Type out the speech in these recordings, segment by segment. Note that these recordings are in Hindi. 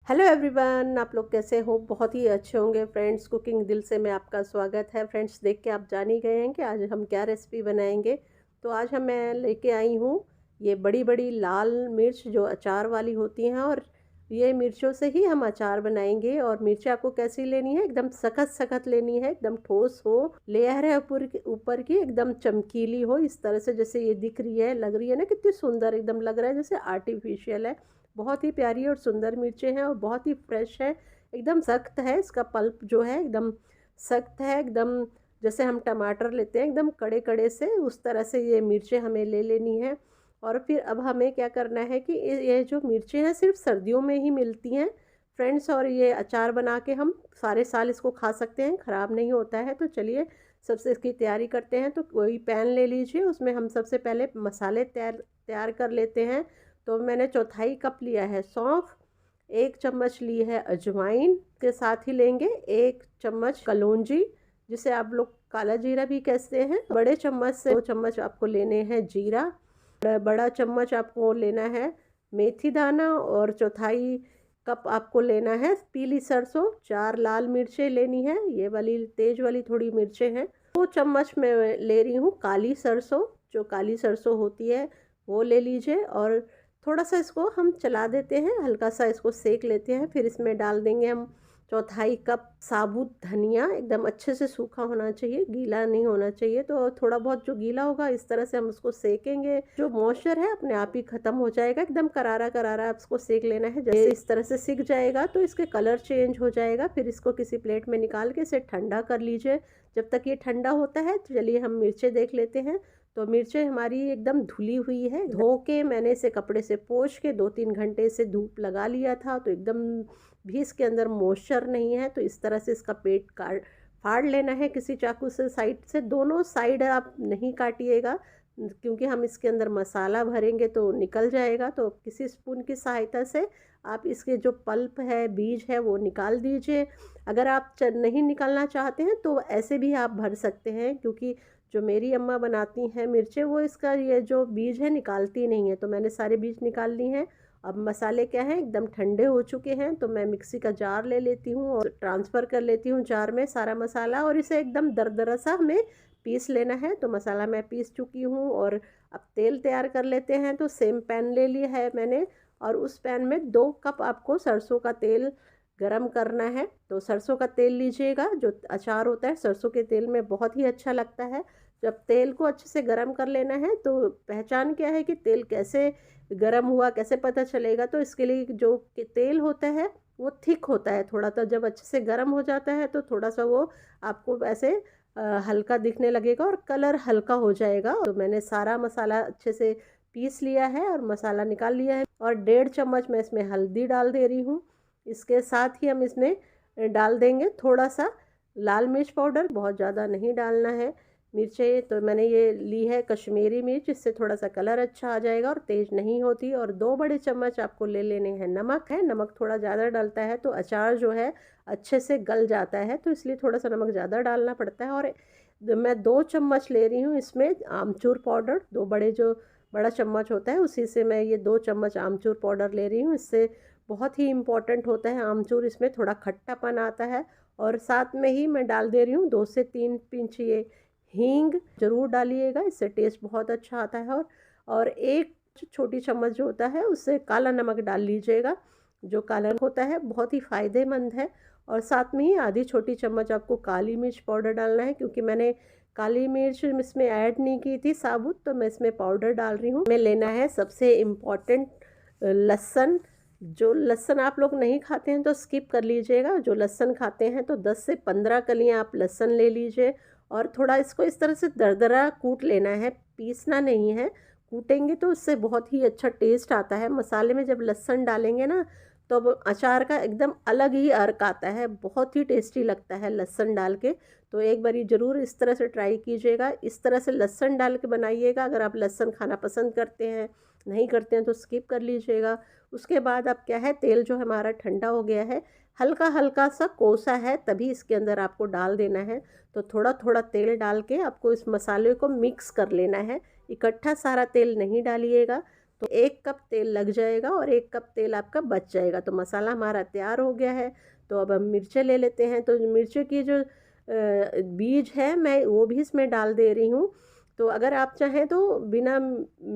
हेलो एवरीवन, आप लोग कैसे हो? बहुत ही अच्छे होंगे फ्रेंड्स। कुकिंग दिल से में आपका स्वागत है फ्रेंड्स। देख के आप जान ही गए हैं कि आज हम क्या रेसिपी बनाएंगे। तो आज मैं लेके आई हूँ ये बड़ी बड़ी लाल मिर्च जो अचार वाली होती हैं, और ये मिर्चों से ही हम अचार बनाएंगे। और मिर्च आपको कैसी लेनी है? एकदम सख्त सख्त लेनी है, एकदम ठोस हो, लेयर है ऊपर ऊपर की, एकदम चमकीली हो, इस तरह से जैसे ये दिख रही है, लग रही है ना, कितनी सुंदर, एकदम लग रहा है जैसे आर्टिफिशियल है। बहुत ही प्यारी और सुंदर मिर्चें हैं और बहुत ही फ्रेश है। एकदम सख्त है, इसका पल्प जो है एकदम सख्त है, एकदम जैसे हम टमाटर लेते हैं एकदम कड़े कड़े से, उस तरह से ये मिर्चें हमें ले लेनी है। और फिर अब हमें क्या करना है कि ये जो मिर्चें हैं सिर्फ सर्दियों में ही मिलती हैं फ्रेंड्स, और ये अचार बना के हम सारे साल इसको खा सकते हैं, ख़राब नहीं होता है। तो चलिए सबसे इसकी तैयारी करते हैं। तो कोई पैन ले लीजिए, उसमें हम सबसे पहले मसाले तैयार तैयार कर लेते हैं। तो मैंने चौथाई कप लिया है सौंफ, 1 चम्मच ली है अजवाइन, के साथ ही लेंगे 1 चम्मच कलौंजी, जिसे आप लोग काला जीरा भी कहते हैं। बड़े चम्मच से 2 चम्मच आपको लेने हैं जीरा, बड़ा चम्मच आपको लेना है मेथी दाना, और चौथाई कप आपको लेना है पीली सरसों। 4 लाल मिर्चें लेनी है, ये वाली तेज वाली थोड़ी मिर्चें हैं। 2 चम्मच मैं ले रही हूँ काली सरसों, जो काली सरसों होती है वो ले लीजिए। और थोड़ा सा इसको हम चला देते हैं, हल्का सा इसको सेक लेते हैं। फिर इसमें डाल देंगे हम चौथाई कप साबुत धनिया, एकदम अच्छे से सूखा होना चाहिए, गीला नहीं होना चाहिए। तो थोड़ा बहुत जो गीला होगा इस तरह से हम उसको सेकेंगे, जो मॉइस्चर है अपने आप ही खत्म हो जाएगा। एकदम करारा करारा इसको सेक लेना है। जैसे इस तरह से सिक जाएगा तो इसके कलर चेंज हो जाएगा। फिर इसको किसी प्लेट में निकाल के इसे ठंडा कर लीजिए। जब तक ये ठंडा होता है चलिए हम मिर्चें देख लेते हैं। तो मिर्चें हमारी एकदम धुली हुई है, धो के मैंने इसे कपड़े से पोंछ के 2-3 घंटे से धूप लगा लिया था। तो एकदम भी इसके अंदर मॉइस्चर नहीं है। तो इस तरह से इसका पेट काट फाड़ लेना है किसी चाकू से, साइड से, दोनों साइड आप नहीं काटिएगा, क्योंकि हम इसके अंदर मसाला भरेंगे तो निकल जाएगा। तो किसी स्पून की सहायता से आप इसके जो पल्प है, बीज है, वो निकाल दीजिए। अगर आप नहीं निकालना चाहते हैं तो ऐसे भी आप भर सकते हैं, क्योंकि जो मेरी अम्मा बनाती हैं मिर्चें, वो इसका ये जो बीज है निकालती नहीं है। तो मैंने सारे बीज निकाल ली हैं। अब मसाले क्या हैं, एकदम ठंडे हो चुके हैं। तो मैं मिक्सी का जार ले लेती हूँ और ट्रांसफ़र कर लेती हूँ जार में सारा मसाला, और इसे एकदम दरदरा सा हमें पीस लेना है। तो मसाला मैं पीस चुकी हूँ। और अब तेल तैयार कर लेते हैं। तो सेम पैन ले लिया है मैंने, और उस पैन में 2 कप आपको सरसों का तेल गरम करना है। तो सरसों का तेल लीजिएगा, जो अचार होता है सरसों के तेल में बहुत ही अच्छा लगता है। जब तेल को अच्छे से गरम कर लेना है, तो पहचान क्या है कि तेल कैसे गरम हुआ, कैसे पता चलेगा? तो इसके लिए जो तेल होता है वो थिक होता है थोड़ा, तो जब अच्छे से गरम हो जाता है तो थोड़ा सा वो आपको ऐसे हल्का दिखने लगेगा और कलर हल्का हो जाएगा। तो मैंने सारा मसाला अच्छे से पीस लिया है और मसाला निकाल लिया है। और 1.5 चम्मच मैं इसमें हल्दी डाल दे रही हूँ। इसके साथ ही हम इसमें डाल देंगे थोड़ा सा लाल मिर्च पाउडर, बहुत ज़्यादा नहीं डालना है। मिर्चें तो मैंने ये ली है कश्मीरी मिर्च, इससे थोड़ा सा कलर अच्छा आ जाएगा और तेज़ नहीं होती। और 2 बड़े चम्मच आपको ले लेने हैं नमक। है नमक थोड़ा ज़्यादा डलता है तो अचार जो है अच्छे से गल जाता है, तो इसलिए थोड़ा सा नमक ज़्यादा डालना पड़ता है। और मैं 2 चम्मच ले रही हूँ इसमें आमचूर पाउडर, जो बड़ा चम्मच होता है उसी से मैं ये 2 चम्मच आमचूर पाउडर ले रही हूँ। इससे बहुत ही इम्पॉर्टेंट होता है आमचूर, इसमें थोड़ा खट्टापन आता है। और साथ में ही मैं डाल दे रही हूँ 2 से 3 पिंच ये हींग ज़रूर डालिएगा, इससे टेस्ट बहुत अच्छा आता है। और एक छोटी चम्मच जो होता है उससे काला नमक डाल लीजिएगा, जो काला होता है बहुत ही फ़ायदेमंद है। और साथ में ही आधी छोटी चम्मच आपको काली मिर्च पाउडर डालना है, क्योंकि मैंने काली मिर्च इसमें ऐड नहीं की थी साबुत, तो मैं इसमें पाउडर डाल रही हूँ। हमें लेना है सबसे इम्पॉर्टेंट लहसुन। जो लहसुन आप लोग नहीं खाते हैं तो स्किप कर लीजिएगा, जो लहसुन खाते हैं तो 10 से 15 कलियाँ आप लहसुन ले लीजिए। और थोड़ा इसको इस तरह से दरदरा कूट लेना है, पीसना नहीं है। कूटेंगे तो उससे बहुत ही अच्छा टेस्ट आता है। मसाले में जब लहसुन डालेंगे ना, तो अब अचार का एकदम अलग ही अर्क आता है, बहुत ही टेस्टी लगता है लहसुन डाल के। तो एक बारी ज़रूर इस तरह से ट्राई कीजिएगा, इस तरह से लहसुन डाल के बनाइएगा। अगर आप लहसुन खाना पसंद करते हैं, नहीं करते हैं तो स्किप कर लीजिएगा। उसके बाद अब क्या है, तेल जो हमारा ठंडा हो गया है, हल्का हल्का सा कोसा है, तभी इसके अंदर आपको डाल देना है। तो थोड़ा थोड़ा तेल डाल के आपको इस मसाले को मिक्स कर लेना है, इकट्ठा सारा तेल नहीं डालिएगा। तो 1 कप तेल लग जाएगा और 1 कप तेल आपका बच जाएगा। तो मसाला हमारा तैयार हो गया है। तो अब हम मिर्चें ले लेते हैं। तो मिर्चों की जो बीज है मैं वो भी इसमें डाल दे रही हूँ। तो अगर आप चाहें तो बिना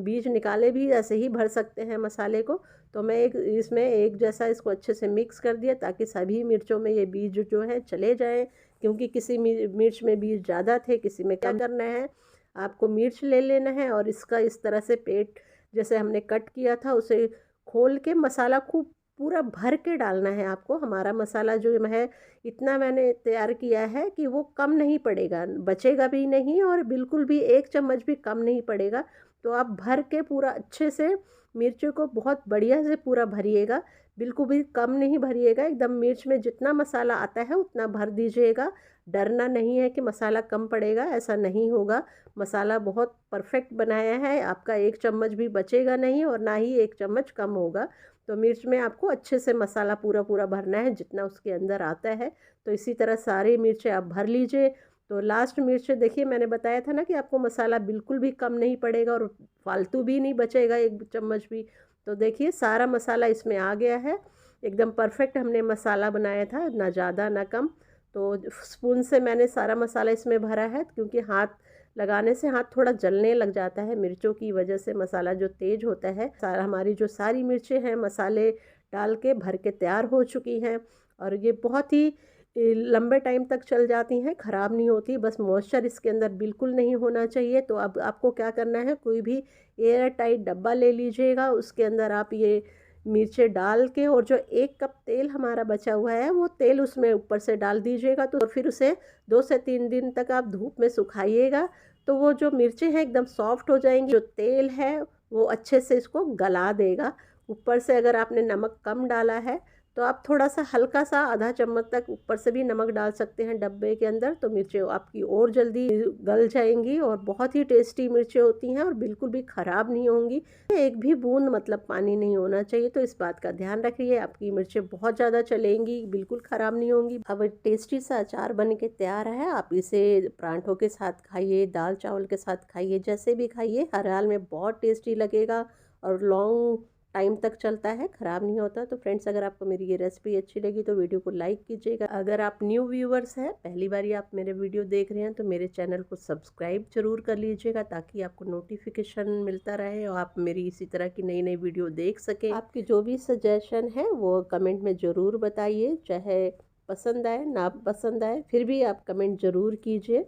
बीज निकाले भी ऐसे ही भर सकते हैं मसाले को। तो मैं इसमें एक जैसा इसको अच्छे से मिक्स कर दिया ताकि सभी मिर्चों में ये बीज जो है चले जाएं, क्योंकि किसी मिर्च में बीज ज़्यादा थे, किसी में क्या करना है, आपको मिर्च ले लेना है और इसका इस तरह से पेट जैसे हमने कट किया था उसे खोल के मसाला खूब पूरा भर के डालना है आपको। हमारा मसाला जो है इतना मैंने तैयार किया है कि वो कम नहीं पड़ेगा, बचेगा भी नहीं और बिल्कुल भी 1 चम्मच भी कम नहीं पड़ेगा। तो आप भर के पूरा अच्छे से मिर्चों को बहुत बढ़िया से पूरा भरिएगा, बिल्कुल भी कम नहीं भरिएगा, एकदम मिर्च में जितना मसाला आता है उतना भर दीजिएगा। डरना नहीं है कि मसाला कम पड़ेगा, ऐसा नहीं होगा। मसाला बहुत परफेक्ट बनाया है, आपका 1 चम्मच भी बचेगा नहीं और ना ही 1 चम्मच कम होगा। तो मिर्च में आपको अच्छे से मसाला पूरा पूरा भरना है जितना उसके अंदर आता है। तो इसी तरह सारी मिर्चें आप भर लीजिए। तो लास्ट मिर्च देखिए, मैंने बताया था ना कि आपको मसाला बिल्कुल भी कम नहीं पड़ेगा और फालतू भी नहीं बचेगा 1 चम्मच भी। तो देखिए सारा मसाला इसमें आ गया है, एकदम परफेक्ट हमने मसाला बनाया था, ना ज़्यादा ना कम। तो स्पून से मैंने सारा मसाला इसमें भरा है, क्योंकि हाथ लगाने से हाथ थोड़ा जलने लग जाता है मिर्चों की वजह से, मसाला जो तेज होता है। सारा हमारी जो सारी मिर्चें हैं मसाले डाल के भर के तैयार हो चुकी हैं और ये बहुत ही लंबे टाइम तक चल जाती हैं, ख़राब नहीं होती। बस मॉइस्चर इसके अंदर बिल्कुल नहीं होना चाहिए। तो अब आपको क्या करना है, कोई भी एयर टाइट डब्बा ले लीजिएगा, उसके अंदर आप ये मिर्चें डाल के और जो 1 कप तेल हमारा बचा हुआ है वो तेल उसमें ऊपर से डाल दीजिएगा। तो फिर उसे 2 से 3 दिन तक आप धूप में सुखाइएगा। तो वो जो मिर्चें हैं एकदम सॉफ्ट हो जाएंगी, जो तेल है वो अच्छे से इसको गला देगा। ऊपर से अगर आपने नमक कम डाला है तो आप थोड़ा सा हल्का सा आधा चम्मच तक ऊपर से भी नमक डाल सकते हैं डब्बे के अंदर। तो मिर्चें आपकी और जल्दी गल जाएंगी और बहुत ही टेस्टी मिर्चें होती हैं और बिल्कुल भी ख़राब नहीं होंगी। एक भी बूंद मतलब पानी नहीं होना चाहिए। तो इस बात का ध्यान रखिए, आपकी मिर्चें बहुत ज़्यादा चलेंगी, बिल्कुल ख़राब नहीं होंगी। अब टेस्टी सा अचार बन के तैयार है। आप इसे परांठों के साथ खाइए, दाल चावल के साथ खाइए, जैसे भी खाइए, हर हाल में बहुत टेस्टी लगेगा और लॉन्ग टाइम तक चलता है, ख़राब नहीं होता। तो फ्रेंड्स, अगर आपको मेरी ये रेसिपी अच्छी लगी तो वीडियो को लाइक कीजिएगा। अगर आप न्यू व्यूवर्स हैं, पहली बार आप मेरे वीडियो देख रहे हैं, तो मेरे चैनल को सब्सक्राइब जरूर कर लीजिएगा ताकि आपको नोटिफिकेशन मिलता रहे और आप मेरी इसी तरह की नई नई वीडियो देख सकें। आपकी जो भी सजेशन है वो कमेंट में ज़रूर बताइए, चाहे पसंद आए ना पसंद आए, फिर भी आप कमेंट ज़रूर कीजिए।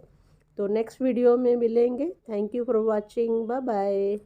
तो नेक्स्ट वीडियो में मिलेंगे। Thank you for watching, bye bye.